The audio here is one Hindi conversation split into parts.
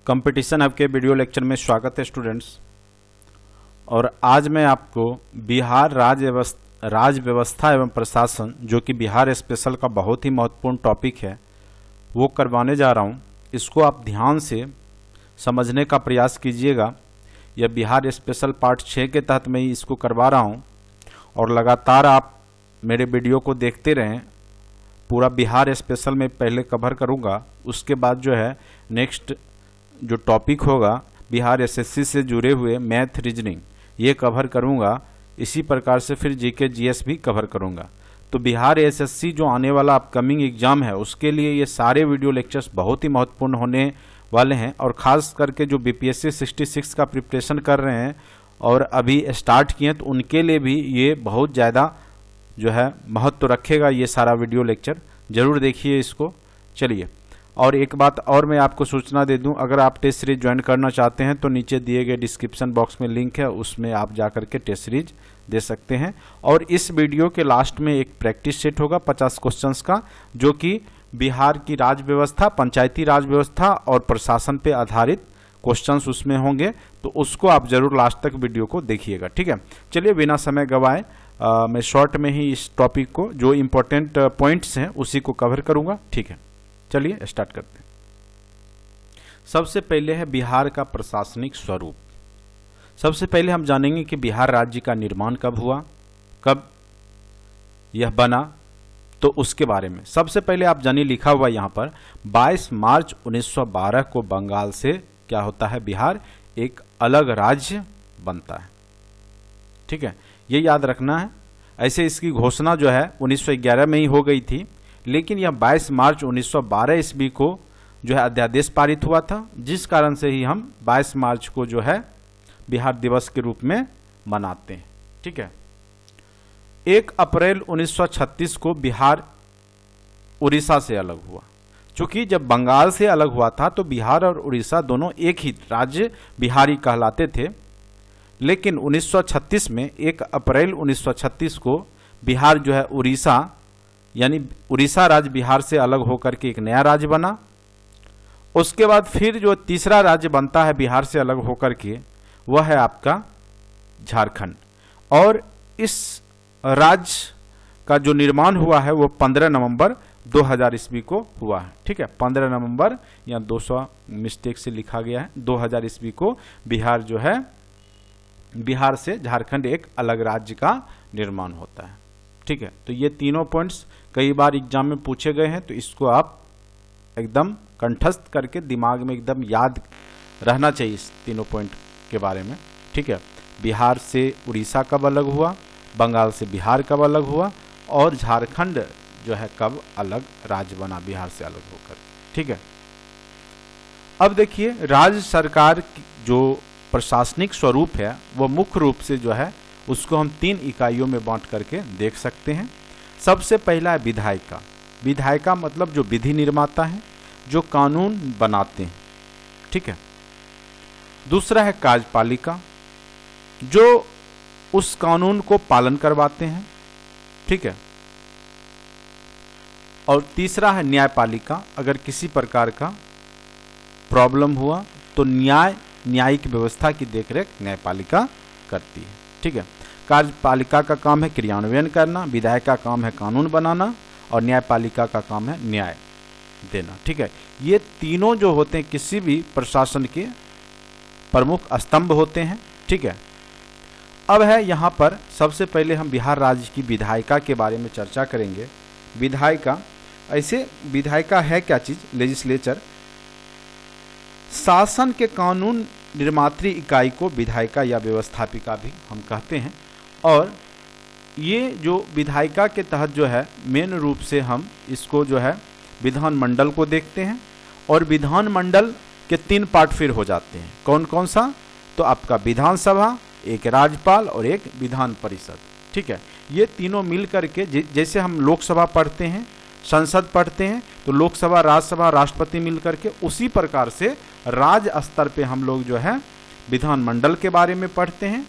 कंपटीशन हब के वीडियो लेक्चर में स्वागत है स्टूडेंट्स। और आज मैं आपको बिहार राज्य व्यवस्था एवं प्रशासन, जो कि बिहार स्पेशल का बहुत ही महत्वपूर्ण टॉपिक है, वो करवाने जा रहा हूँ। इसको आप ध्यान से समझने का प्रयास कीजिएगा। यह बिहार स्पेशल पार्ट 6 के तहत मैं ही इसको करवा रहा हूँ और लगातार आप मेरे वीडियो को देखते रहें। पूरा बिहार स्पेशल में पहले कवर करूँगा, उसके बाद जो है नेक्स्ट जो टॉपिक होगा बिहार एसएससी से जुड़े हुए मैथ रीजनिंग, ये कवर करूँगा। इसी प्रकार से फिर जीके जीएस भी कवर करूँगा। तो बिहार एसएससी जो आने वाला अपकमिंग एग्ज़ाम है, उसके लिए ये सारे वीडियो लेक्चर्स बहुत ही महत्वपूर्ण होने वाले हैं। और ख़ास करके जो बीपीएससी 66 का प्रिपरेशन कर रहे हैं और अभी स्टार्ट किए हैं, तो उनके लिए भी ये बहुत ज़्यादा जो है महत्व रखेगा। ये सारा वीडियो लेक्चर ज़रूर देखिए इसको। चलिए, और एक बात और मैं आपको सूचना दे दूं, अगर आप टेस्ट सीरीज ज्वाइन करना चाहते हैं तो नीचे दिए गए डिस्क्रिप्शन बॉक्स में लिंक है, उसमें आप जा करके टेस्ट सीरीज दे सकते हैं। और इस वीडियो के लास्ट में एक प्रैक्टिस सेट होगा 50 क्वेश्चंस का, जो कि बिहार की राज्य व्यवस्था, पंचायती राज व्यवस्था और प्रशासन पे आधारित क्वेश्चंस उसमें होंगे। तो उसको आप जरूर लास्ट तक वीडियो को देखिएगा, ठीक है। चलिए, बिना समय गवाए मैं शॉर्ट में ही इस टॉपिक को, जो इम्पोर्टेंट पॉइंट्स हैं, उसी को कवर करूँगा, ठीक है। चलिए स्टार्ट करते हैं। सबसे पहले है बिहार का प्रशासनिक स्वरूप। सबसे पहले हम जानेंगे कि बिहार राज्य का निर्माण कब हुआ, कब यह बना, तो उसके बारे में सबसे पहले आप जानिए। लिखा हुआ यहाँ पर 22 मार्च 1912 को बंगाल से क्या होता है, बिहार एक अलग राज्य बनता है, ठीक है। ये याद रखना है। ऐसे इसकी घोषणा जो है 1911 में ही हो गई थी, लेकिन यह 22 मार्च 1912 ईस्वी को जो है अध्यादेश पारित हुआ था, जिस कारण से ही हम 22 मार्च को जो है बिहार दिवस के रूप में मनाते हैं, ठीक है। 1 अप्रैल 1936 को बिहार उड़ीसा से अलग हुआ। चूंकि जब बंगाल से अलग हुआ था तो बिहार और उड़ीसा दोनों एक ही राज्य बिहारी कहलाते थे, लेकिन 1936 में 1 अप्रैल 1936 को बिहार जो है उड़ीसा, यानी उड़ीसा राज्य बिहार से अलग होकर के एक नया राज्य बना। उसके बाद फिर जो तीसरा राज्य बनता है बिहार से अलग होकर के, वह है आपका झारखंड। और इस राज्य का जो निर्माण हुआ है वो 15 नवंबर 2000 ईस्वी को हुआ है, ठीक है। 15 नवंबर, या 200 मिस्टेक से लिखा गया है, 2000 ईस्वी को बिहार जो है, बिहार से झारखंड एक अलग राज्य का निर्माण होता है, ठीक है। तो ये तीनों पॉइंट्स कई बार एग्जाम में पूछे गए हैं, तो इसको आप एकदम कंठस्थ करके दिमाग में एकदम याद रहना चाहिए इस तीनों पॉइंट के बारे में, ठीक है। बिहार से उड़ीसा कब अलग हुआ, बंगाल से बिहार कब अलग हुआ, और झारखंड जो है कब अलग राज्य बना बिहार से अलग होकर, ठीक है। अब देखिए, राज्य सरकार की जो प्रशासनिक स्वरूप है वो मुख्य रूप से जो है उसको हम 3 इकाइयों में बांट करके देख सकते हैं। सबसे पहला है विधायिका। विधायिका मतलब जो विधि निर्माता है, जो कानून बनाते हैं, ठीक है। दूसरा है कार्यपालिका, जो उस कानून को पालन करवाते हैं, ठीक है। और तीसरा है न्यायपालिका। अगर किसी प्रकार का प्रॉब्लम हुआ तो न्यायिक व्यवस्था की देखरेख न्यायपालिका करती है, ठीक है। कार्यपालिका का काम है क्रियान्वयन करना, विधायिका का काम है कानून बनाना, और न्यायपालिका का काम है न्याय देना, ठीक है। ये तीनों जो होते हैं किसी भी प्रशासन के प्रमुख स्तंभ होते हैं, ठीक है। अब है यहाँ पर सबसे पहले हम बिहार राज्य की विधायिका के बारे में चर्चा करेंगे। विधायिका, ऐसे विधायिका है क्या चीज, लेजिस्लेचर। शासन के कानून निर्मात्री इकाई को विधायिका या व्यवस्थापिका भी हम कहते हैं। और ये जो विधायिका के तहत जो है मेन रूप से हम इसको जो है विधानमंडल को देखते हैं। और विधानमंडल के 3 पार्ट फिर हो जाते हैं। कौन कौन सा, तो आपका विधानसभा, एक राज्यपाल और एक विधान परिषद, ठीक है। ये तीनों मिल करके, जैसे हम लोकसभा पढ़ते हैं, संसद पढ़ते हैं, तो लोकसभा, राज्यसभा, राष्ट्रपति मिल करके, उसी प्रकार से राज्य स्तर पे हम लोग जो है विधानमंडल के बारे में पढ़ते हैं।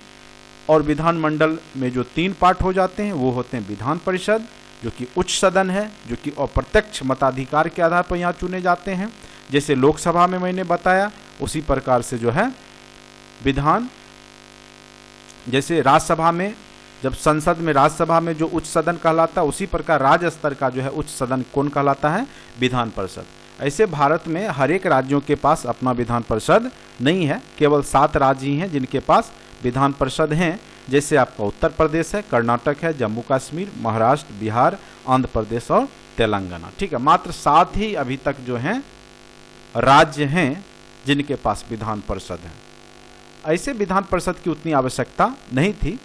और विधानमंडल में जो 3 पार्ट हो जाते हैं वो होते हैं विधान परिषद, जो कि उच्च सदन है, जो कि अप्रत्यक्ष मताधिकार के आधार पर यहाँ चुने जाते हैं। जैसे लोकसभा में मैंने बताया, उसी प्रकार से जो है विधान, जैसे राज्यसभा में, जब संसद में राज्यसभा में जो उच्च सदन कहलाता है, उसी प्रकार राज्य स्तर का जो है उच्च सदन कौन कहलाता है? विधान परिषद। ऐसे भारत में हर एक राज्यों के पास अपना विधान परिषद नहीं है, केवल 7 राज्य ही हैं जिनके पास विधान परिषद हैं। जैसे आपका उत्तर प्रदेश है, कर्नाटक है, जम्मू कश्मीर, महाराष्ट्र, बिहार, आंध्र प्रदेश और तेलंगाना। ठीक है, मात्र 7 ही अभी तक जो हैं राज्य हैं जिनके पास विधान परिषद है। ऐसे विधान परिषद की उतनी आवश्यकता नहीं थी।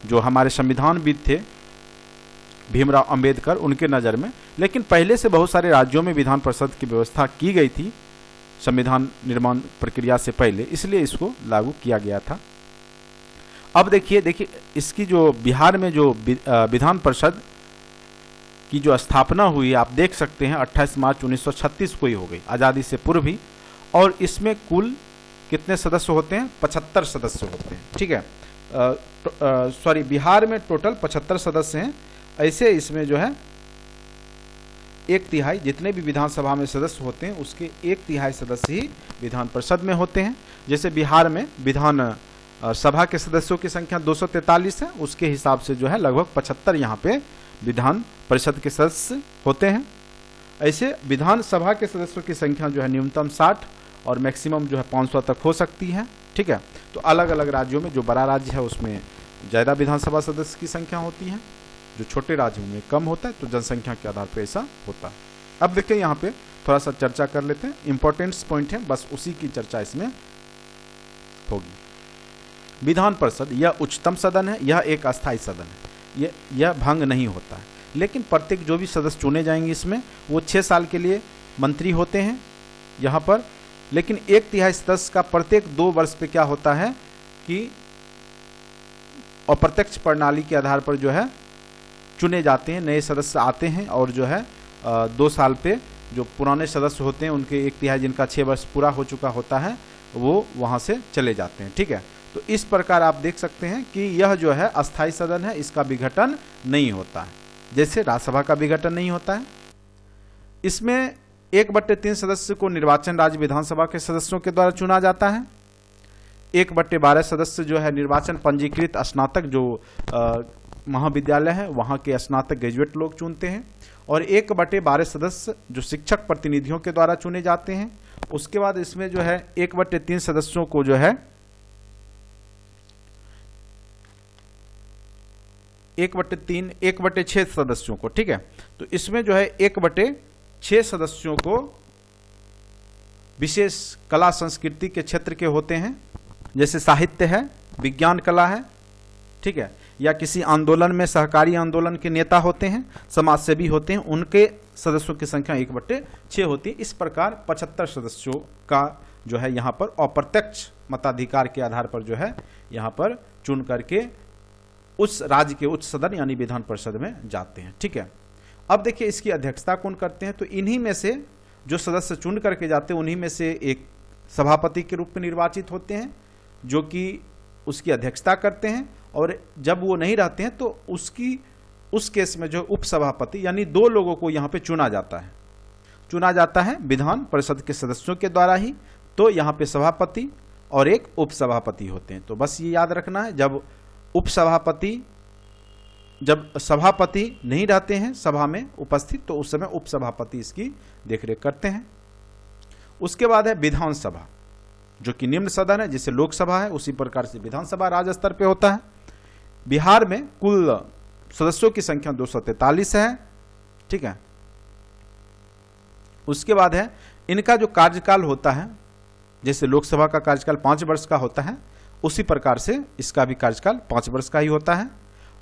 जो हमारे संविधानविद थे भीमराव अंबेडकर, उनके नज़र में, लेकिन पहले से बहुत सारे राज्यों में विधान परिषद की व्यवस्था की गई थी संविधान निर्माण प्रक्रिया से पहले, इसलिए इसको लागू किया गया था। अब देखिए इसकी जो बिहार में जो विधान परिषद की जो स्थापना हुई, आप देख सकते हैं 28 मार्च 1936 को ही हो गई, आज़ादी से पूर्व ही। और इसमें कुल कितने सदस्य होते हैं? 75 सदस्य होते हैं। ठीक है, सॉरी, बिहार में टोटल 75 सदस्य हैं। ऐसे इसमें जो है 1/3 जितने भी विधानसभा में सदस्य होते हैं उसके 1/3 सदस्य ही विधान परिषद में होते हैं। जैसे बिहार में विधान सभा के सदस्यों की संख्या 243 है, उसके हिसाब से जो है लगभग 75 यहाँ पे विधान परिषद के सदस्य होते हैं। ऐसे विधानसभा के सदस्यों की संख्या जो है न्यूनतम 60 और मैक्सिमम जो है 500 तक हो सकती है। ठीक है, तो अलग अलग राज्यों में जो बड़ा राज्य है उसमें ज़्यादा विधानसभा सदस्य की संख्या होती है, जो छोटे राज्यों में कम होता है, तो जनसंख्या के आधार पर ऐसा होता है। अब देखिए यहाँ पे थोड़ा सा चर्चा कर लेते हैं, इंपॉर्टेंट पॉइंट है, बस उसी की चर्चा इसमें होगी। विधान परिषद यह उच्चतम सदन है, यह एक अस्थायी सदन है, यह भंग नहीं होता है। लेकिन प्रत्येक जो भी सदस्य चुने जाएंगे इसमें वो 6 साल के लिए मंत्री होते हैं यहाँ पर। लेकिन 1/3 सदस्य का प्रत्येक 2 वर्ष पे क्या होता है कि अप्रत्यक्ष प्रणाली के आधार पर जो है चुने जाते हैं, नए सदस्य आते हैं और जो है 2 साल पे जो पुराने सदस्य होते हैं उनके 1/3 जिनका 6 वर्ष पूरा हो चुका होता है वो वहाँ से चले जाते हैं। ठीक है, तो इस प्रकार आप देख सकते हैं कि यह जो है अस्थायी सदन है, इसका विघटन नहीं होता है, जैसे राज्यसभा का विघटन नहीं होता है। इसमें 1/3 सदस्य को निर्वाचन राज्य विधानसभा के सदस्यों के द्वारा चुना जाता है। 1/12 सदस्य जो है निर्वाचन पंजीकृत स्नातक जो महाविद्यालय है वहाँ के स्नातक ग्रेजुएट लोग चुनते हैं। और 1/12 सदस्य जो शिक्षक प्रतिनिधियों के द्वारा चुने जाते हैं। उसके बाद इसमें जो है 1/3 सदस्यों को जो है 1/6 सदस्यों को, ठीक है, तो इसमें जो है 1/6 सदस्यों को विशेष कला संस्कृति के क्षेत्र के होते हैं, जैसे साहित्य है, विज्ञान कला है, ठीक है, या किसी आंदोलन में सहकारी आंदोलन के नेता होते हैं, समाजसेवी होते हैं, उनके सदस्यों की संख्या 1/6 होती है। इस प्रकार 75 सदस्यों का जो है यहाँ पर अप्रत्यक्ष मताधिकार के आधार पर जो है यहाँ पर चुन करके उस राज्य के उच्च सदन यानी विधान परिषद में जाते हैं। ठीक है, अब देखिए इसकी अध्यक्षता कौन करते हैं, तो इन्हीं में से जो सदस्य चुन करके जाते हैं उन्हीं में से एक सभापति के रूप में निर्वाचित होते हैं जो कि उसकी अध्यक्षता करते हैं। और जब वो नहीं रहते हैं तो उस केस में जो उपसभापति यानी 2 लोगों को यहाँ पे चुना जाता है विधान परिषद के सदस्यों के द्वारा ही। तो यहाँ पे सभापति और एक उपसभापति होते हैं। तो बस ये याद रखना है, जब सभापति नहीं रहते हैं सभा में उपस्थित तो उस समय उपसभापति इसकी देखरेख करते हैं। उसके बाद है विधानसभा जो कि निम्न सदन है, जैसे लोकसभा है उसी प्रकार से विधानसभा राज्य स्तर पे होता है। बिहार में कुल सदस्यों की संख्या 243 है, ठीक है। उसके बाद है इनका जो कार्यकाल होता है, जैसे लोकसभा का कार्यकाल 5 वर्ष का होता है उसी प्रकार से इसका भी कार्यकाल 5 वर्ष का ही होता है।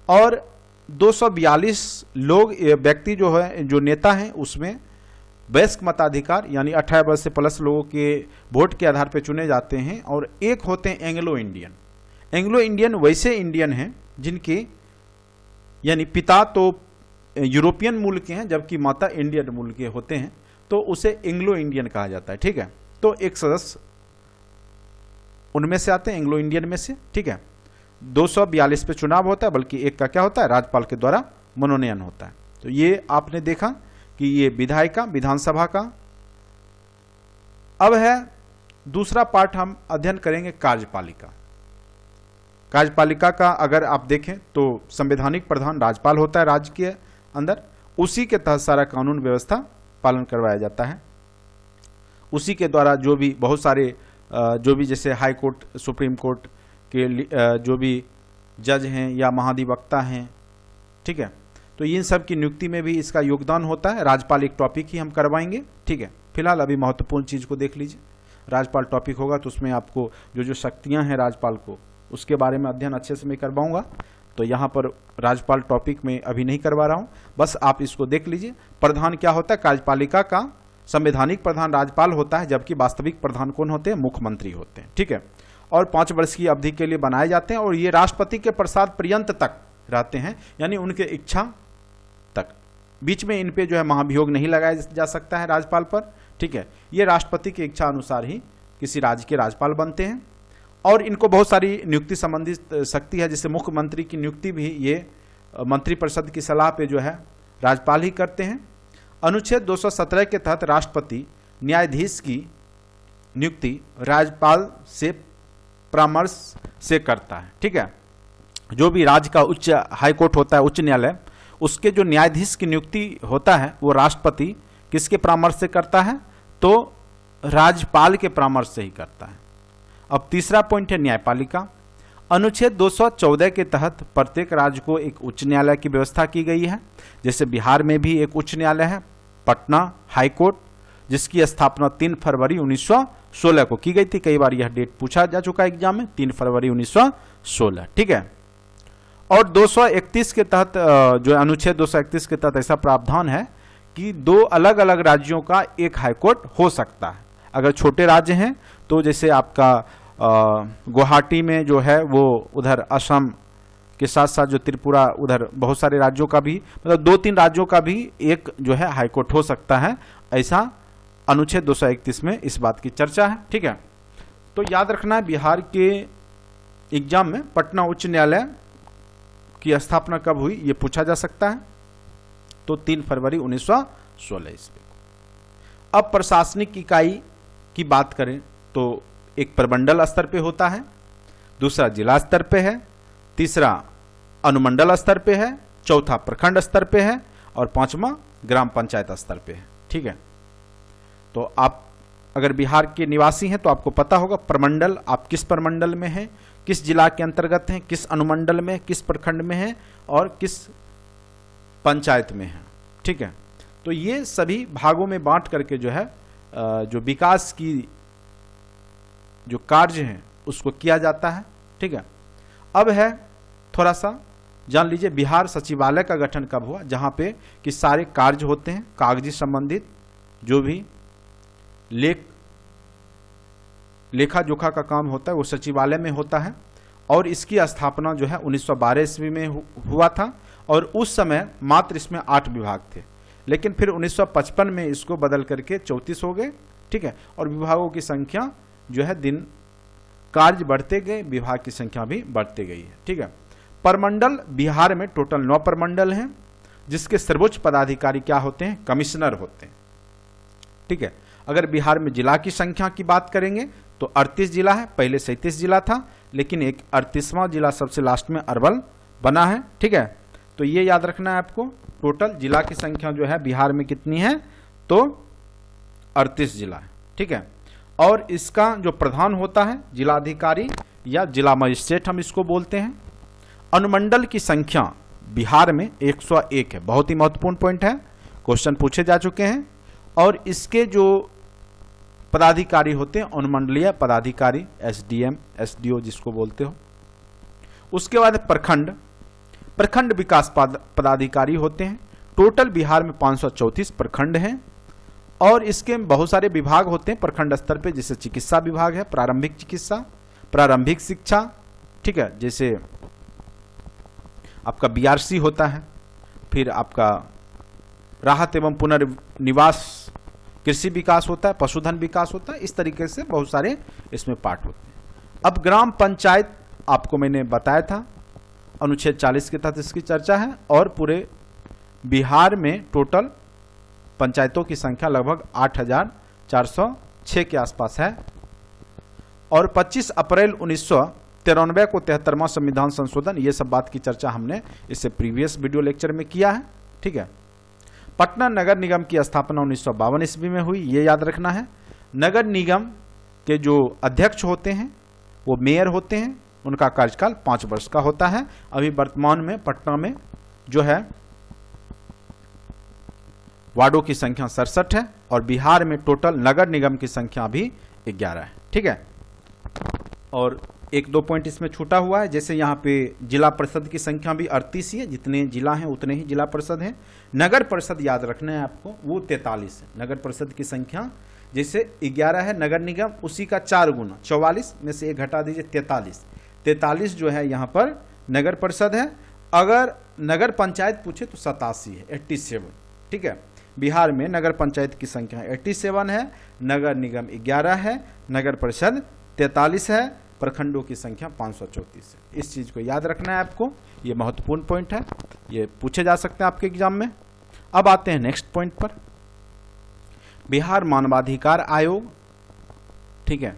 और 242 लोग व्यक्ति जो है जो नेता हैं उसमें वयस्क मताधिकार यानी 18 वर्ष से प्लस लोगों के वोट के आधार पर चुने जाते हैं। और एक होते हैं एंग्लो इंडियन वैसे इंडियन हैं जिनके यानी पिता तो यूरोपियन मूल के हैं जबकि माता इंडियन मूल के होते हैं, तो उसे एंग्लो इंडियन कहा जाता है, ठीक है। तो एक सदस्य उनमें से आते हैं एंग्लो इंडियन में से, ठीक है। 242 पे चुनाव होता है, बल्कि एक का क्या होता है राज्यपाल के द्वारा मनोनयन होता है। तो ये आपने देखा कि ये विधायिका विधानसभा का। अब है दूसरा पार्ट हम अध्ययन करेंगे कार्यपालिका। कार्यपालिका का अगर आप देखें तो संवैधानिक प्रधान राज्यपाल होता है राज्य के अंदर, उसी के तहत सारा कानून व्यवस्था पालन करवाया जाता है। उसी के द्वारा जो भी बहुत सारे जो भी जैसे हाई कोर्ट, सुप्रीम कोर्ट के जो भी जज हैं या महाधिवक्ता हैं, ठीक है, तो इन सब की नियुक्ति में भी इसका योगदान होता है। राज्यपाल एक टॉपिक ही हम करवाएंगे, ठीक है। फिलहाल अभी महत्वपूर्ण चीज़ को देख लीजिए। राज्यपाल टॉपिक होगा तो उसमें आपको जो जो शक्तियां हैं राज्यपाल को, उसके बारे में अध्ययन अच्छे से मैं करवाऊंगा। तो यहाँ पर राज्यपाल टॉपिक में अभी नहीं करवा रहा हूँ, बस आप इसको देख लीजिए। प्रधान क्या होता है? कार्यपालिका का संवैधानिक प्रधान राज्यपाल होता है, जबकि वास्तविक प्रधान कौन होते हैं? मुख्यमंत्री होते हैं, ठीक है। और 5 वर्ष की अवधि के लिए बनाए जाते हैं और ये राष्ट्रपति के प्रसाद पर्यंत तक रहते हैं, यानी उनके इच्छा तक। बीच में इन पे जो है महाभियोग नहीं लगाया जा सकता है राज्यपाल पर, ठीक है। ये राष्ट्रपति की इच्छा अनुसार ही किसी राज्य के राज्यपाल बनते हैं और इनको बहुत सारी नियुक्ति संबंधित शक्ति है, जिससे मुख्यमंत्री की नियुक्ति भी ये मंत्रिपरिषद की सलाह पे जो है राज्यपाल ही करते हैं। अनुच्छेद 217 के तहत राष्ट्रपति न्यायाधीश की नियुक्ति राज्यपाल से परामर्श से करता है, ठीक है। जो भी राज्य का उच्च हाई कोर्ट होता है, उच्च न्यायालय, उसके जो न्यायाधीश की नियुक्ति होता है वो राष्ट्रपति किसके परामर्श से करता है? तो राज्यपाल के परामर्श से ही करता है। अब तीसरा पॉइंट है न्यायपालिका। अनुच्छेद 214 के तहत प्रत्येक राज्य को एक उच्च न्यायालय की व्यवस्था की गई है। जैसे बिहार में भी एक उच्च न्यायालय है, पटना हाई कोर्ट, जिसकी स्थापना 3 फरवरी 1916 को की गई थी। कई बार यह डेट पूछा जा चुका है एग्जाम में, 3 फरवरी 1916, ठीक है। और 231 के तहत जो अनुच्छेद 231 के तहत ऐसा प्रावधान है कि 2 अलग अलग राज्यों का एक हाईकोर्ट हो सकता है। अगर छोटे राज्य हैं तो जैसे आपका गुवाहाटी में जो है वो उधर असम के साथ साथ जो त्रिपुरा, उधर बहुत सारे राज्यों का भी, मतलब 2-3 राज्यों का भी एक जो है हाईकोर्ट हो सकता है। ऐसा अनुच्छेद 231 में इस बात की चर्चा है, ठीक है। तो याद रखना है बिहार के एग्जाम में पटना उच्च न्यायालय की स्थापना कब हुई ये पूछा जा सकता है। तो 3 फरवरी 1916 ईस्वी को। अब प्रशासनिक इकाई की बात करें तो एक प्रमंडल स्तर पे होता है, दूसरा जिला स्तर पे है, तीसरा अनुमंडल स्तर पे है, चौथा प्रखंड स्तर पे है और 5वां ग्राम पंचायत स्तर पे है, ठीक है। तो आप अगर बिहार के निवासी हैं तो आपको पता होगा प्रमंडल, आप किस प्रमंडल में हैं, किस जिला के अंतर्गत हैं, किस अनुमंडल में, किस प्रखंड में हैं और किस पंचायत में हैं, ठीक है। तो ये सभी भागों में बांट करके जो है जो विकास की जो कार्य हैं उसको किया जाता है, ठीक है। अब है थोड़ा सा जान लीजिए बिहार सचिवालय का गठन कब हुआ, जहां पे कि सारे कार्य होते हैं कागजी संबंधित, जो भी लेखा जोखा का काम होता है वो सचिवालय में होता है। और इसकी स्थापना जो है 1912 ईस्वी में हुआ था और उस समय मात्र इसमें 8 विभाग थे, लेकिन फिर 1955 में इसको बदल करके 34 हो गए, ठीक है। और विभागों की संख्या जो है दिन कार्य बढ़ते गए, विभाग की संख्या भी बढ़ते गई है, ठीक है। प्रमंडल बिहार में टोटल 9 प्रमंडल हैं, जिसके सर्वोच्च पदाधिकारी क्या होते हैं? कमिश्नर होते हैं, ठीक है। अगर बिहार में जिला की संख्या की बात करेंगे तो 38 जिला है, पहले 37 जिला था, लेकिन एक 38वां जिला सबसे लास्ट में अरवल बना है, ठीक है। तो ये याद रखना है आपको, टोटल जिला की संख्या जो है बिहार में कितनी है? तो 38 जिला है, ठीक है। और इसका जो प्रधान होता है जिलाधिकारी या जिला मजिस्ट्रेट हम इसको बोलते हैं। अनुमंडल की संख्या बिहार में 101 है, बहुत ही महत्वपूर्ण पॉइंट है, क्वेश्चन पूछे जा चुके हैं। और इसके जो पदाधिकारी होते हैं अनुमंडलीय पदाधिकारी, एसडीएम, एसडीओ जिसको बोलते हो। उसके बाद प्रखंड विकास पदाधिकारी होते हैं। टोटल बिहार में 534 प्रखंड हैं और इसके बहुत सारे विभाग होते हैं प्रखंड स्तर पे, जैसे चिकित्सा विभाग है, प्रारंभिक चिकित्सा, प्रारंभिक शिक्षा, ठीक है, जैसे आपका बीआरसी होता है, फिर आपका राहत एवं पुनर्निवास, कृषि विकास होता है, पशुधन विकास होता है। इस तरीके से बहुत सारे इसमें पार्ट होते हैं। अब ग्राम पंचायत आपको मैंने बताया था, अनुच्छेद 40 के तहत इसकी चर्चा है और पूरे बिहार में टोटल पंचायतों की संख्या लगभग 8406 के आसपास है, और 25 अप्रैल 1993 को 73वां संविधान संशोधन, ये सब बात की चर्चा हमने इससे प्रीवियस वीडियो लेक्चर में किया है। ठीक है, पटना नगर निगम की स्थापना 1952 ईस्वी में हुई, ये याद रखना है। नगर निगम के जो अध्यक्ष होते हैं वो मेयर होते हैं, उनका कार्यकाल 5 वर्ष का होता है। अभी वर्तमान में पटना में जो है वार्डों की संख्या 67 है और बिहार में टोटल नगर निगम की संख्या भी 11 है। ठीक है, और 1-2 पॉइंट इसमें छूटा हुआ है, जैसे यहाँ पे जिला परिषद की संख्या भी 38 ही है, जितने जिला हैं उतने ही जिला परिषद हैं। नगर परिषद याद रखना है आपको, वो 43 है। नगर परिषद की संख्या जैसे 11 है नगर निगम, उसी का 4 गुना 44 में से 1 घटा दीजिए 43 जो है यहाँ पर नगर परिषद है। अगर नगर पंचायत पूछे तो 87 है, 87। ठीक है, बिहार में नगर पंचायत की संख्या 87 है, नगर निगम 11 है, नगर परिषद 43 है, प्रखंडों की संख्या 534 है। इस चीज को याद रखना है आपको, ये महत्वपूर्ण पॉइंट है, ये पूछे जा सकते हैं आपके एग्जाम में। अब आते हैं नेक्स्ट पॉइंट पर, बिहार मानवाधिकार आयोग, ठीक है,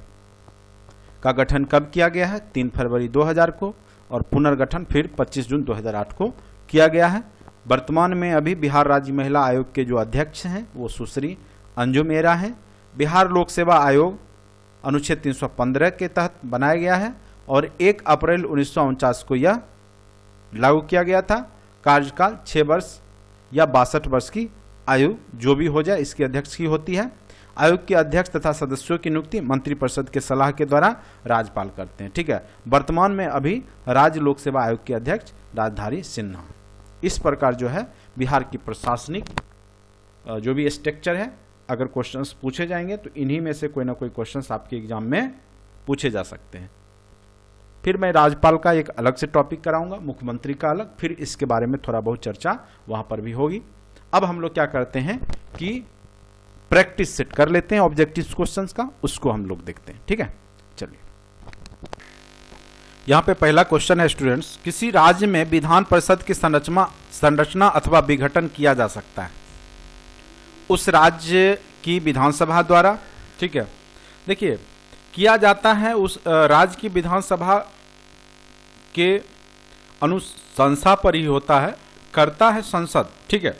का गठन कब किया गया है? 3 फरवरी 2000 को, और पुनर्गठन फिर 25 जून 2008 को किया गया है। वर्तमान में अभी बिहार राज्य महिला आयोग के जो अध्यक्ष हैं वो सुश्री अंजुम मेहरा हैं। बिहार लोक सेवा आयोग अनुच्छेद 315 के तहत बनाया गया है और 1 अप्रैल 1949 को यह लागू किया गया था। कार्यकाल 6 वर्ष या 62 वर्ष की आयु जो भी हो जाए इसके अध्यक्ष की होती है। आयोग के अध्यक्ष तथा सदस्यों की नियुक्ति मंत्रिपरिषद के सलाह के द्वारा राज्यपाल करते हैं। ठीक है, वर्तमान में अभी राज्य लोक सेवा आयोग के अध्यक्ष राजधारी सिन्हा। इस प्रकार जो है बिहार की प्रशासनिक जो भी स्ट्रक्चर है, अगर क्वेश्चंस पूछे जाएंगे तो इन्हीं में से कोई ना कोई क्वेश्चंस आपके एग्जाम में पूछे जा सकते हैं। फिर मैं राज्यपाल का एक अलग से टॉपिक कराऊंगा, मुख्यमंत्री का अलग, फिर इसके बारे में थोड़ा बहुत चर्चा वहां पर भी होगी। अब हम लोग क्या करते हैं कि प्रैक्टिस सेट कर लेते हैं ऑब्जेक्टिव क्वेश्चंस का, उसको हम लोग देखते हैं। ठीक है, चलिए यहाँ पे पहला क्वेश्चन है स्टूडेंट्स, किसी राज्य में विधान परिषद की संरचना अथवा विघटन किया जा सकता है उस राज्य की विधानसभा द्वारा। ठीक है, देखिए किया जाता है उस राज्य की विधानसभा के अनुशंसा पर ही होता है, करता है संसद। ठीक है,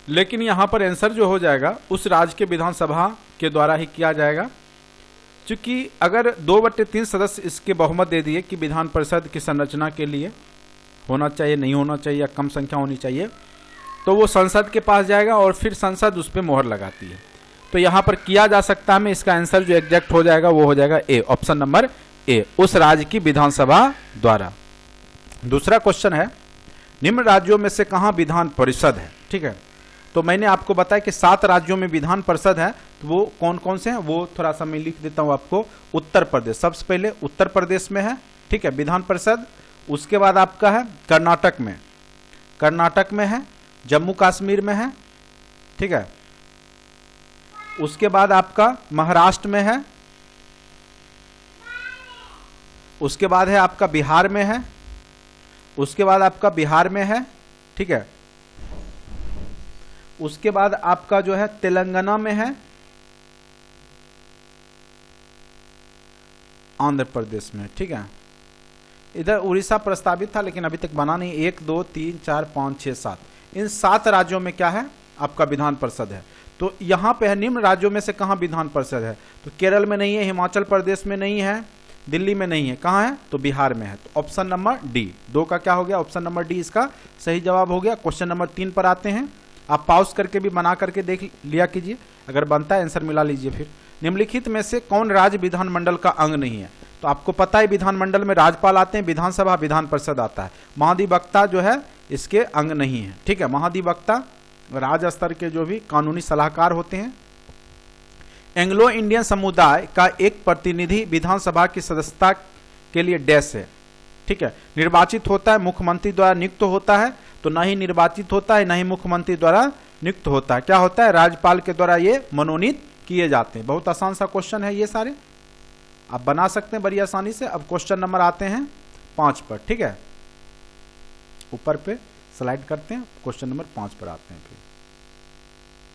लेकिन यहां पर आंसर जो हो जाएगा उस राज्य के विधानसभा के द्वारा ही किया जाएगा, क्योंकि अगर 2/3 सदस्य इसके बहुमत दे दिए कि विधान परिषद की संरचना के लिए होना चाहिए, नहीं होना चाहिए या कम संख्या होनी चाहिए, तो वो संसद के पास जाएगा और फिर संसद उस पर मोहर लगाती है। तो यहाँ पर किया जा सकता है, इसका आंसर जो एग्जैक्ट हो जाएगा वो हो जाएगा ए, ऑप्शन नंबर ए, उस राज्य की विधानसभा द्वारा। दूसरा क्वेश्चन है, निम्न राज्यों में से कहाँ विधान परिषद है? ठीक है, तो मैंने आपको बताया कि 7 राज्यों में विधान परिषद है, तो वो कौन कौन से हैं वो थोड़ा सा मैं लिख देता हूँ आपको। उत्तर प्रदेश, सबसे पहले उत्तर प्रदेश में है, ठीक है, विधान परिषद। उसके बाद आपका है कर्नाटक में है, जम्मू कश्मीर में है, ठीक है। उसके बाद आपका महाराष्ट्र में है, उसके बाद है आपका बिहार में है, उसके बाद आपका बिहार में है, ठीक है। उसके बाद आपका जो है तेलंगाना में है, आंध्र प्रदेश में, ठीक है। इधर उड़ीसा प्रस्तावित था लेकिन अभी तक बना नहीं। 1 2 3 4 5 6 7, इन 7 राज्यों में क्या है आपका विधान परिषद है। तो यहां पे है निम्न राज्यों में से कहां विधान परिषद है, तो केरल में नहीं है, हिमाचल प्रदेश में नहीं है, दिल्ली में नहीं है, कहां है तो बिहार में है। तो ऑप्शन नंबर डी, 2 का क्या हो गया, ऑप्शन नंबर डी इसका सही जवाब हो गया। क्वेश्चन नंबर 3 पर आते हैं, आप पॉज करके भी बना करके देख लिया कीजिए, अगर बनता है आंसर मिला लीजिए। फिर निम्नलिखित में से कौन राज्य विधानमंडल का अंग नहीं है, तो आपको पता है विधानमंडल में राज्यपाल आते हैं, विधानसभा विधान परिषद आता है। महाधिवक्ता जो है इसके अंग नहीं है, ठीक है। महाधिवक्ता राज्य स्तर के जो भी कानूनी सलाहकार होते हैं। एंग्लो इंडियन समुदाय का एक प्रतिनिधि विधानसभा की सदस्यता के लिए डैश है, ठीक है। निर्वाचित होता है, मुख्यमंत्री द्वारा नियुक्त होता है, तो ना ही निर्वाचित होता है ना ही मुख्यमंत्री द्वारा नियुक्त होता है। क्या होता है, राज्यपाल के द्वारा ये मनोनीत किए जाते हैं। बहुत आसान सा क्वेश्चन है, ये सारे आप बना सकते हैं बड़ी आसानी से। अब क्वेश्चन नंबर आते हैं 5 पर, ठीक है, ऊपर पे स्लाइड करते हैं, क्वेश्चन नंबर 5 पर आते हैं। फिर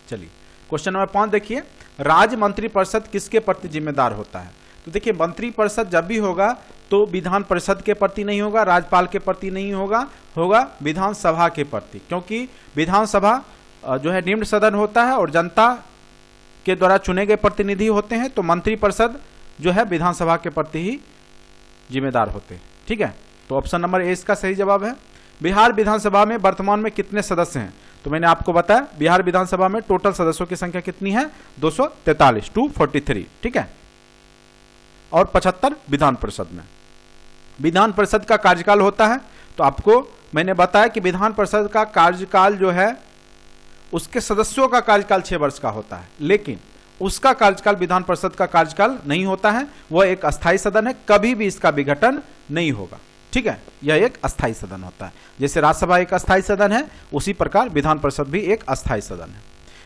चलिए क्वेश्चन नंबर 5 देखिए, राज्य मंत्रिपरिषद किसके प्रति जिम्मेदार होता है। तो देखिए मंत्रिपरिषद जब भी होगा तो विधान परिषद के प्रति नहीं होगा, राज्यपाल के प्रति नहीं होगा, होगा विधानसभा के प्रति, क्योंकि विधानसभा जो है निम्न सदन होता है और जनता के द्वारा चुने गए प्रतिनिधि होते हैं। तो मंत्रिपरिषद जो है विधानसभा के प्रति ही जिम्मेदार होते हैं। ठीक है, तो ऑप्शन नंबर ए इसका सही जवाब है। बिहार विधानसभा में वर्तमान में कितने सदस्य हैं? तो मैंने आपको बताया बिहार विधानसभा में टोटल सदस्यों की संख्या कितनी है? 243, 243। ठीक है, और 75 विधान परिषद में। विधान परिषद का कार्यकाल होता है, तो आपको मैंने बताया कि विधान परिषद का कार्यकाल जो है उसके सदस्यों का कार्यकाल 6 वर्ष का होता है, लेकिन उसका कार्यकाल विधान परिषद का कार्यकाल नहीं होता है। वह एक अस्थायी सदन है, कभी भी इसका विघटन नहीं होगा। ठीक है, यह एक अस्थायी सदन होता है। जैसे राज्यसभा एक अस्थायी सदन है, उसी प्रकार विधान परिषद भी एक अस्थायी सदन है।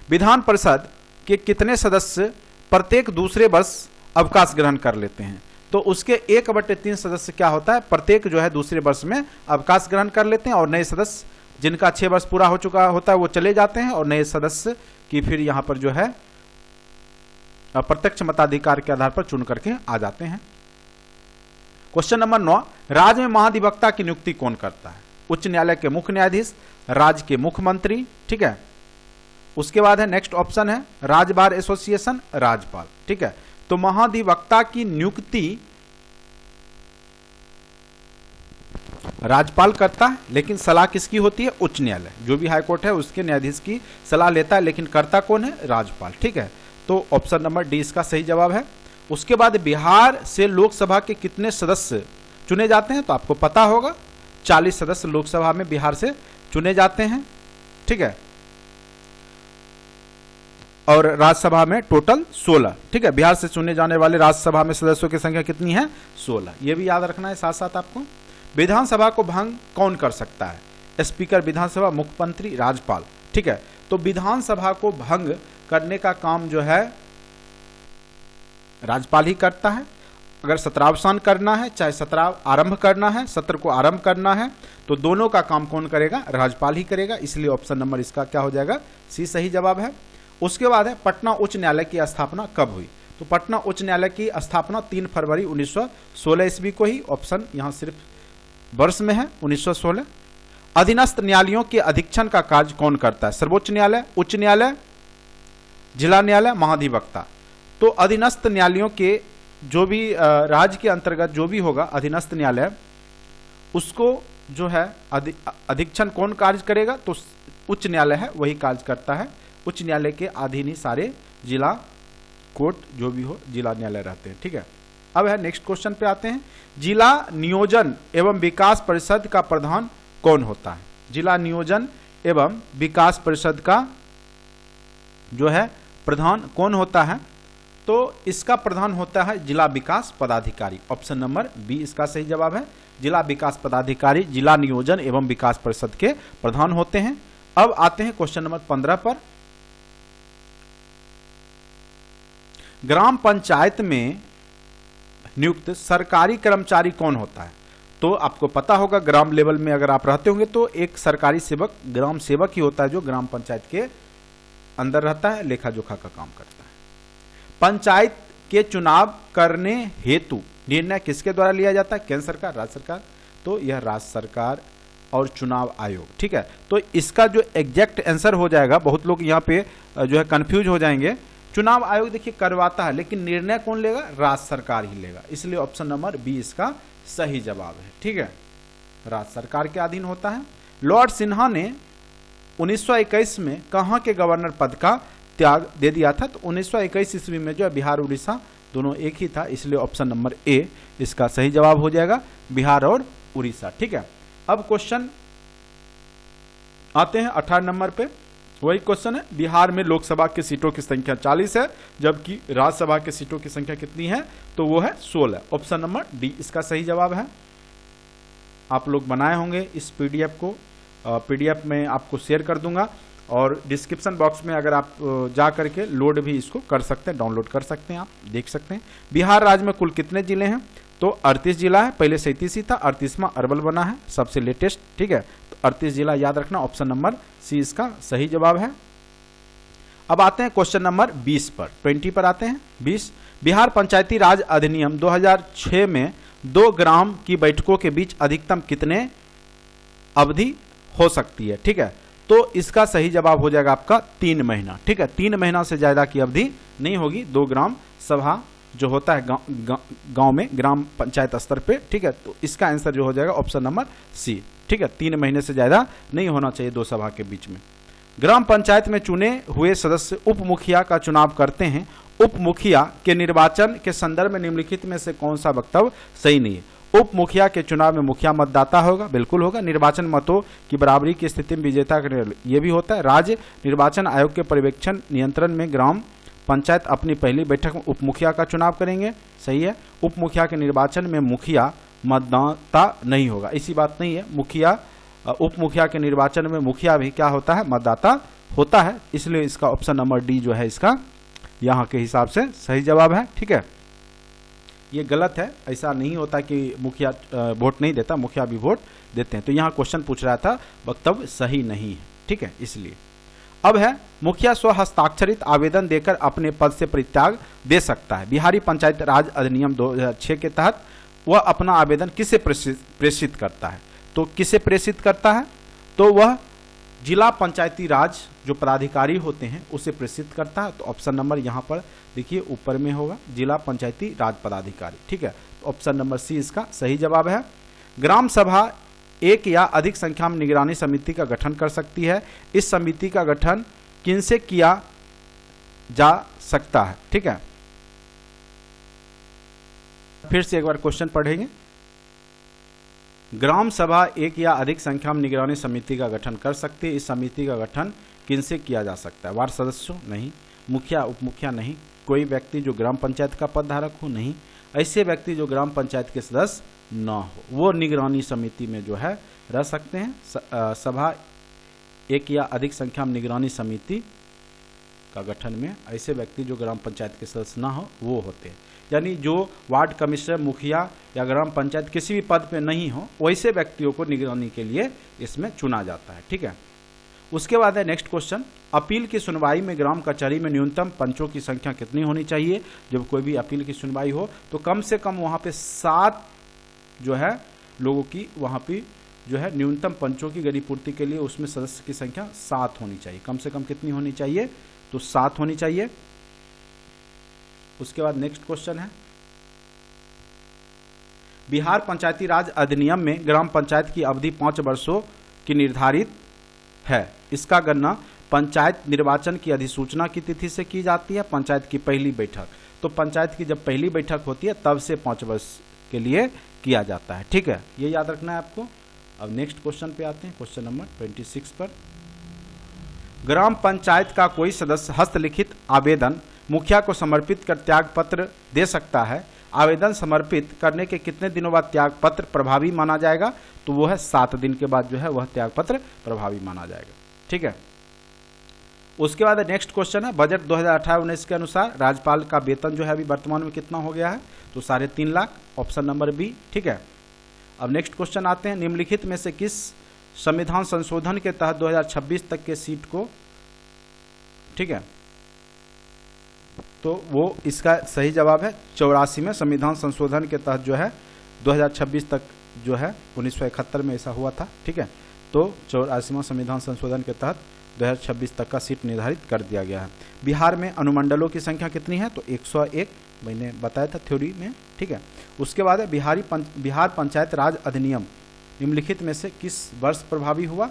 विधान परिषद के कितने सदस्य प्रत्येक दूसरे वर्ष अवकाश ग्रहण कर लेते हैं? तो उसके 1/3 सदस्य क्या होता है, प्रत्येक जो है दूसरे वर्ष में अवकाश ग्रहण कर लेते हैं, और नए सदस्य जिनका 6 वर्ष पूरा हो चुका होता है वो चले जाते हैं, और नए सदस्य की फिर यहाँ पर जो है प्रत्यक्ष मताधिकार के आधार पर चुन करके आ जाते हैं। क्वेश्चन नंबर 9, राज्य में महाधिवक्ता की नियुक्ति कौन करता है? उच्च न्यायालय के मुख्य न्यायाधीश, राज्य के मुख्यमंत्री। ठीक है, उसके बाद है नेक्स्ट ऑप्शन है राज्य बार एसोसिएशन, राज्यपाल। ठीक है, तो महाधिवक्ता की नियुक्ति राज्यपाल करता है, लेकिन सलाह किसकी होती है? उच्च न्यायालय, जो भी हाईकोर्ट है उसके न्यायाधीश की सलाह लेता है, लेकिन करता कौन है? राज्यपाल। ठीक है, तो ऑप्शन नंबर डी इसका सही जवाब है। उसके बाद बिहार से लोकसभा के कितने सदस्य चुने जाते हैं? तो आपको पता होगा 40 सदस्य लोकसभा में बिहार से चुने जाते हैं। ठीक है, और राज्यसभा में टोटल 16। ठीक है, बिहार से चुने जाने वाले राज्यसभा में सदस्यों की संख्या कितनी है? 16। ये भी याद रखना है साथ साथ आपको। विधानसभा को भंग कौन कर सकता है? स्पीकर विधानसभा, मुख्यमंत्री, राज्यपाल। ठीक है, तो विधानसभा को भंग करने का काम जो है राज्यपाल ही करता है। अगर सत्रावसान करना है, चाहे सत्र आरंभ करना है, सत्र को आरंभ करना है, तो दोनों का काम कौन करेगा? राज्यपाल ही करेगा। इसलिए ऑप्शन नंबर इसका क्या हो जाएगा? सी सही जवाब है। उसके बाद है पटना उच्च न्यायालय की स्थापना कब हुई? तो पटना उच्च न्यायालय की स्थापना 3 फरवरी 1916 ईस्वी को ही। ऑप्शन यहाँ सिर्फ वर्ष में है 1916। अधीनस्थ न्यायालयों के अधीक्षण का कार्य कौन करता है? सर्वोच्च न्यायालय, उच्च न्यायालय, जिला न्यायालय, महाधिवक्ता। तो अधीनस्थ न्यायालयों के जो भी राज्य के अंतर्गत जो भी होगा अधीनस्थ न्यायालय, उसको जो है अधीक्षण कौन कार्य करेगा? तो उच्च न्यायालय है वही कार्य करता है। उच्च न्यायालय के अधीन ही सारे जिला कोर्ट जो भी हो जिला न्यायालय रहते हैं। ठीक है, अब है नेक्स्ट क्वेश्चन पे आते हैं। जिला नियोजन एवं विकास परिषद का प्रधान कौन होता है? जिला नियोजन एवं विकास परिषद का जो है प्रधान कौन होता है? तो इसका प्रधान होता है जिला विकास पदाधिकारी। ऑप्शन नंबर बी इसका सही जवाब है। जिला विकास पदाधिकारी जिला नियोजन एवं विकास परिषद के प्रधान होते हैं। अब आते हैं क्वेश्चन नंबर 15 पर। ग्राम पंचायत में नियुक्त सरकारी कर्मचारी कौन होता है? तो आपको पता होगा ग्राम लेवल में अगर आप रहते होंगे तो एक सरकारी सेवक ग्राम सेवक ही होता है, जो ग्राम पंचायत के अंदर रहता है, लेखा जोखा का काम करता है। पंचायत के चुनाव करने हेतु निर्णय किसके द्वारा लिया जाता है? केंद्र सरकार, राज्य सरकार। तो यह राज्य सरकार और चुनाव आयोग। ठीक है, तो इसका जो एग्जैक्ट आंसर हो जाएगा, बहुत लोग यहाँ पे जो है कंफ्यूज हो जाएंगे। चुनाव आयोग देखिए करवाता है, लेकिन निर्णय कौन लेगा? राज्य सरकार ही लेगा। इसलिए ऑप्शन नंबर बी इसका सही जवाब है। ठीक है, राज्य सरकार के अधीन होता है। लॉर्ड सिन्हा ने 1921 में कहाँ के गवर्नर पद का त्याग दे दिया था? तो 1921 ईस्वी में जो है बिहार उड़ीसा दोनों एक ही था, इसलिए ऑप्शन नंबर ए इसका सही जवाब हो जाएगा, बिहार और उड़ीसा। ठीक है, अब क्वेश्चन आते हैं 18 नंबर पे। वही क्वेश्चन है, बिहार में लोकसभा की सीटों की संख्या 40 है, जबकि राज्यसभा की सीटों की संख्या कितनी है? तो वो है 16। ऑप्शन नंबर डी इसका सही जवाब है। आप लोग बनाए होंगे इस पीडीएफ को, पीडीएफ में आपको शेयर कर दूंगा, और डिस्क्रिप्शन बॉक्स में अगर आप जा करके लोड भी इसको कर सकते हैं, डाउनलोड कर सकते हैं, आप देख सकते हैं। बिहार राज्य में कुल कितने जिले हैं? तो 38 जिला है, पहले 37 ही था, 38वां अरवल बना है सबसे लेटेस्ट। ठीक है, तो 38 जिला याद रखना, ऑप्शन नंबर सी इसका सही जवाब है। अब आते हैं क्वेश्चन नंबर 20 पर, 20 पर आते हैं। 20, बिहार पंचायती राज अधिनियम 2006 में 2 ग्राम की बैठकों के बीच अधिकतम कितने अवधि हो सकती है? ठीक है, तो इसका सही जवाब हो जाएगा आपका 3 महीना। ठीक है, 3 महीना से ज्यादा की अवधि नहीं होगी 2 ग्राम सभा जो होता है गांव में, ग्राम पंचायत स्तर पे। ठीक है, तो इसका आंसर जो हो जाएगा ऑप्शन नंबर सी। ठीक है, 3 महीने से ज्यादा नहीं होना चाहिए 2 सभा के बीच में। ग्राम पंचायत में चुने हुए सदस्य उप मुखिया का चुनाव करते हैं। उप मुखिया के निर्वाचन के संदर्भ में निम्नलिखित में से कौन सा वक्तव्य सही नहीं है? उप मुखिया के चुनाव में मुखिया मतदाता होगा, बिल्कुल होगा। निर्वाचन मतों की बराबरी की स्थिति में विजेता का ये भी होता है। राज्य निर्वाचन आयोग के पर्यवेक्षण नियंत्रण में ग्राम पंचायत अपनी पहली बैठक में उप मुखिया का चुनाव करेंगे, सही है। उप मुखिया के निर्वाचन में मुखिया मतदाता नहीं होगा, ऐसी बात नहीं है। मुखिया उप मुखिया के निर्वाचन में मुखिया भी क्या होता है? मतदाता होता है। इसलिए इसका ऑप्शन नंबर डी जो है इसका यहाँ के हिसाब से सही जवाब है। ठीक है, ये गलत है, ऐसा नहीं होता कि मुखिया वोट नहीं देता, मुखिया भी वोट देते हैं। तो यहाँ क्वेश्चन पूछ रहा था, वक्तव्य सही नहीं है। ठीक है, इसलिए अब है मुखिया स्व हस्ताक्षरित आवेदन देकर अपने पद से परित्याग दे सकता है। बिहारी पंचायत राज अधिनियम 2006 के तहत वह अपना आवेदन किसे प्रेषित करता है? तो किसे प्रेषित करता है? तो वह जिला पंचायती राज जो पदाधिकारी होते हैं उसे प्रेषित करता है। तो ऑप्शन नंबर यहाँ पर देखिए ऊपर में होगा, जिला पंचायती राज पदाधिकारी। ठीक है, तो ऑप्शन नंबर सी इसका सही जवाब है। ग्राम सभा एक या अधिक संख्या में निगरानी समिति का गठन कर सकती है। इस समिति का गठन किनसे किया जा सकता है? ठीक है, फिर से एक बार क्वेश्चन पढ़ेंगे। ग्राम सभा एक या अधिक संख्या में निगरानी समिति का गठन कर सकती है। इस समिति का गठन किनसे किया जा सकता है? वार्ड सदस्यों? नहीं। मुखिया उप मुखिया? नहीं। कोई व्यक्ति जो ग्राम पंचायत का पद धारक हो? नहीं। ऐसे व्यक्ति जो ग्राम पंचायत के सदस्य न हो वो निगरानी समिति में जो है रह सकते हैं। सभा एक या अधिक संख्या में निगरानी समिति का गठन में ऐसे व्यक्ति जो ग्राम पंचायत के सदस्य ना हो वो होते हैं। यानी जो वार्ड कमिश्नर, मुखिया या ग्राम पंचायत किसी भी पद पे नहीं हो वैसे व्यक्तियों को निगरानी के लिए इसमें चुना जाता है। ठीक है, उसके बाद है नेक्स्ट क्वेश्चन, अपील की सुनवाई में ग्राम कचहरी में न्यूनतम पंचों की संख्या कितनी होनी चाहिए? जब कोई भी अपील की सुनवाई हो तो कम से कम वहाँ पे 7 जो है लोगों की वहाँ पे जो है न्यूनतम पंचों की गतिपूर्ति के लिए उसमें सदस्य की संख्या 7 होनी चाहिए। कम से कम कितनी होनी चाहिए? तो 7 होनी चाहिए। उसके बाद नेक्स्ट क्वेश्चन है, बिहार पंचायती राज अधिनियम में ग्राम पंचायत की अवधि 5 वर्षों की निर्धारित है। इसका गणना पंचायत निर्वाचन की अधिसूचना की तिथि से की जाती है। पंचायत की पहली बैठक, तो पंचायत की जब पहली बैठक होती है तब से 5 वर्ष के लिए किया जाता है। ठीक है, ये याद रखना है आपको। अब नेक्स्ट क्वेश्चन पे आते हैं, क्वेश्चन नंबर 26 पर। ग्राम पंचायत का कोई सदस्य हस्तलिखित आवेदन मुखिया को समर्पित कर त्याग पत्र दे सकता है। आवेदन समर्पित करने के कितने दिनों बाद त्याग पत्र प्रभावी माना जाएगा? तो वो है 7 दिन के बाद जो है वह त्याग पत्र प्रभावी माना जाएगा। ठीक है, उसके बाद नेक्स्ट क्वेश्चन है, बजट 2018-19 के अनुसार राज्यपाल का वेतन जो है अभी वर्तमान में कितना हो गया है? तो 3.5 लाख, ऑप्शन नंबर बी। ठीक है, अब नेक्स्ट क्वेश्चन आते हैं, निम्नलिखित में से किस संविधान संशोधन के तहत 2026 तक के सीट को, ठीक है, तो वो इसका सही जवाब है 84 में संविधान संशोधन के तहत जो है 2026 तक जो है 1971 में ऐसा हुआ था। ठीक है, तो 84वां संविधान संशोधन के तहत 2026 तक का सीट निर्धारित कर दिया गया है। बिहार में अनुमंडलों की संख्या कितनी है? तो 101 मैंने बताया था थ्योरी में। ठीक है, उसके बाद है बिहार पंचायत राज अधिनियम निम्नलिखित में से किस वर्ष प्रभावी हुआ?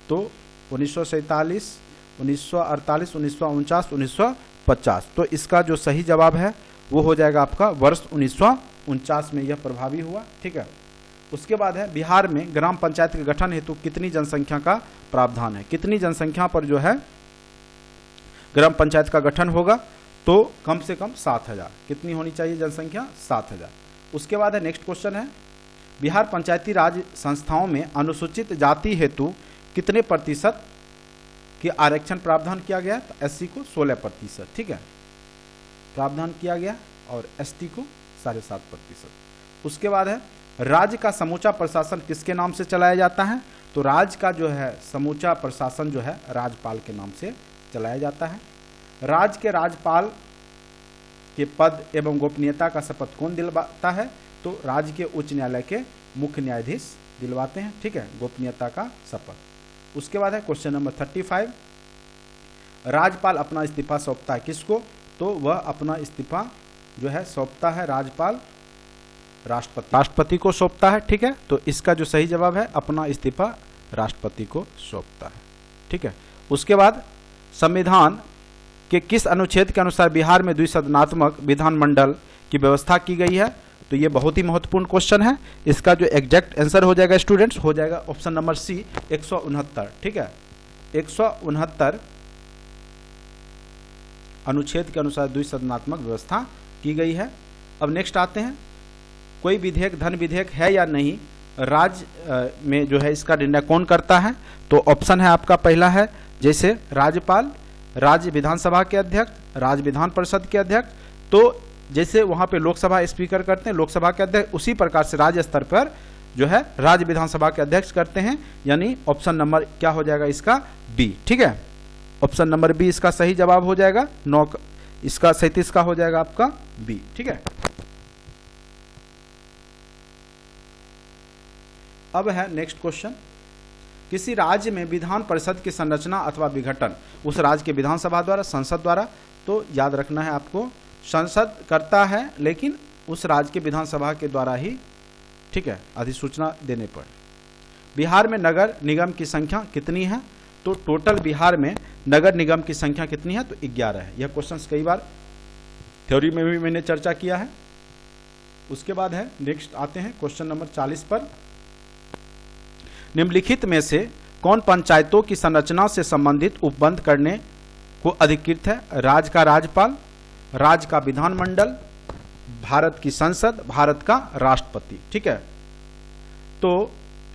तो 1947, 1948, 1949, 1950। तो इसका जो सही जवाब है वो हो जाएगा आपका वर्ष 1949 में यह प्रभावी हुआ। ठीक है, उसके बाद है बिहार में ग्राम पंचायत के गठन हेतु कितनी जनसंख्या का प्रावधान है? कितनी जनसंख्या पर जो है ग्राम पंचायत का गठन होगा? तो कम से कम 7000। कितनी होनी चाहिए जनसंख्या? 7000। उसके बाद है नेक्स्ट क्वेश्चन है, बिहार पंचायती राज संस्थाओं में अनुसूचित जाति हेतु कितने प्रतिशत के आरक्षण प्रावधान किया गया? तो एससी को 16%। ठीक है, प्रावधान किया गया और एसटी को 7.5%। उसके बाद है राज्य का समूचा प्रशासन किसके नाम से चलाया जाता है? तो राज्य का जो है समूचा प्रशासन जो है राज्यपाल के नाम से चलाया जाता है। राज्य के राज्यपाल के पद एवं गोपनीयता का शपथ कौन दिलवाता है? तो राज्य के उच्च न्यायालय के मुख्य न्यायाधीश दिलवाते हैं, ठीक है, गोपनीयता का शपथ। उसके बाद है क्वेश्चन नंबर 35, राज्यपाल अपना इस्तीफा सौंपता है किसको? तो वह अपना इस्तीफा जो है सौंपता है राज्यपाल राष्ट्रपति को सौंपता है, ठीक है। तो इसका जो सही जवाब है अपना इस्तीफा राष्ट्रपति को सौंपता है, ठीक है। उसके बाद संविधान के किस अनुच्छेद के अनुसार बिहार में द्विसदनात्मक विधानमंडल की व्यवस्था की गई है? तो ये बहुत ही महत्वपूर्ण क्वेश्चन है। इसका जो एग्जैक्ट आंसर हो जाएगा स्टूडेंट्स, हो जाएगा ऑप्शन नंबर सी 169, ठीक है। 169 अनुच्छेद के अनुसार द्विसदनात्मक व्यवस्था की गई है। अब नेक्स्ट आते हैं, कोई विधेयक धन विधेयक है या नहीं, राज्य में जो है इसका निर्णय कौन करता है? तो ऑप्शन है आपका पहला है जैसे राज्यपाल, राज्य विधानसभा के अध्यक्ष, राज्य विधान परिषद के अध्यक्ष। तो जैसे वहाँ पे लोकसभा स्पीकर करते हैं, लोकसभा के अध्यक्ष, उसी प्रकार से राज्य स्तर पर जो है राज्य विधानसभा के अध्यक्ष करते हैं, यानी ऑप्शन नंबर क्या हो जाएगा इसका? बी, ठीक है। ऑप्शन नंबर बी इसका सही जवाब हो जाएगा। 9 इसका 37 का हो जाएगा आपका बी, ठीक है। अब है नेक्स्ट क्वेश्चन, किसी राज्य में विधान परिषद की संरचना अथवा विघटन उस राज्य के विधानसभा द्वारा, संसद द्वारा। तो याद रखना है आपको, संसद करता है लेकिन उस राज्य के विधानसभा के द्वारा ही, ठीक है, अधिसूचना देने पर। बिहार में नगर निगम की संख्या कितनी है? तो टोटल बिहार में नगर निगम की संख्या कितनी है? तो 11 है। यह क्वेश्चन कई बार थ्योरी में भी मैंने चर्चा किया है। उसके बाद है नेक्स्ट आते हैं क्वेश्चन नंबर 40 पर, निम्नलिखित में से कौन पंचायतों की संरचना से संबंधित उपबंध करने को अधिकृत है? राज्य का राज्यपाल, राज्य का विधानमंडल, भारत की संसद, भारत का राष्ट्रपति, ठीक है। तो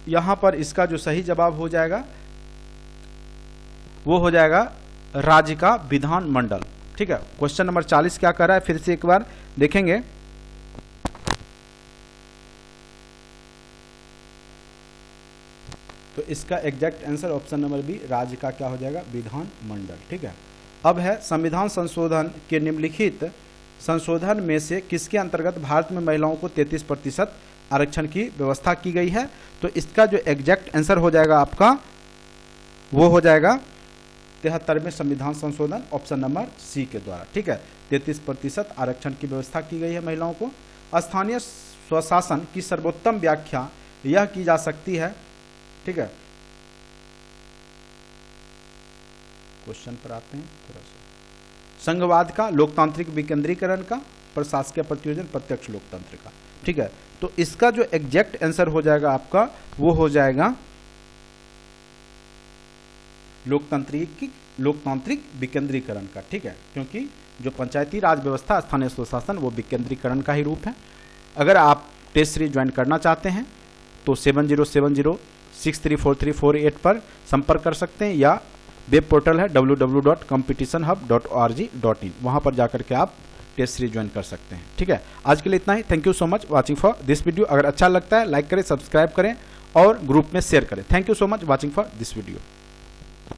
यहां पर इसका जो सही जवाब हो जाएगा वो हो जाएगा राज्य का विधानमंडल, ठीक है। क्वेश्चन नंबर 40 क्या कर रहा है फिर से एक बार देखेंगे। तो इसका exact answer option number B, राज्य का क्या हो जाएगा? विधानमंडल, ठीक है। अब है संविधान संशोधन के निम्नलिखित संशोधन में से किसके अंतर्गत भारत में महिलाओं को 33% आरक्षण की व्यवस्था की गई है? तो इसका जो एग्जैक्ट आंसर हो जाएगा आपका वो हो जाएगा 73वें संविधान संशोधन, ऑप्शन नंबर सी के द्वारा, ठीक है। 33% आरक्षण की व्यवस्था की गई है महिलाओं को। स्थानीय स्वशासन की सर्वोत्तम व्याख्या यह की जा सकती है, ठीक है। क्वेश्चन पर आते हैं थोड़ा सा, संघवाद का, लोकतांत्रिक विकेंद्रीकरण का, प्रशासकीय प्रतियोजन, प्रत्यक्ष लोकतंत्र का, ठीक है। तो इसका जो एग्जैक्ट आंसर हो जाएगा आपका वो हो जाएगा लोकतांत्रिक विकेंद्रीकरण का, ठीक है। क्योंकि जो पंचायती राज व्यवस्था, स्थानीय स्वशासन, वो विकेंद्रीकरण का ही रूप है। अगर आप टेस्ट सीरीज ज्वाइन करना चाहते हैं तो 7070634348 पर संपर्क कर सकते हैं, या वेब पोर्टल है www.competitionhub.org.in, वहां पर जाकर के आप टेस्ट सीरीज ज्वाइन कर सकते हैं, ठीक है। आज के लिए इतना ही। Thank you so much watching for this video. अगर अच्छा लगता है लाइक करें, सब्सक्राइब करें और ग्रुप में शेयर करें। Thank you so much watching for this video.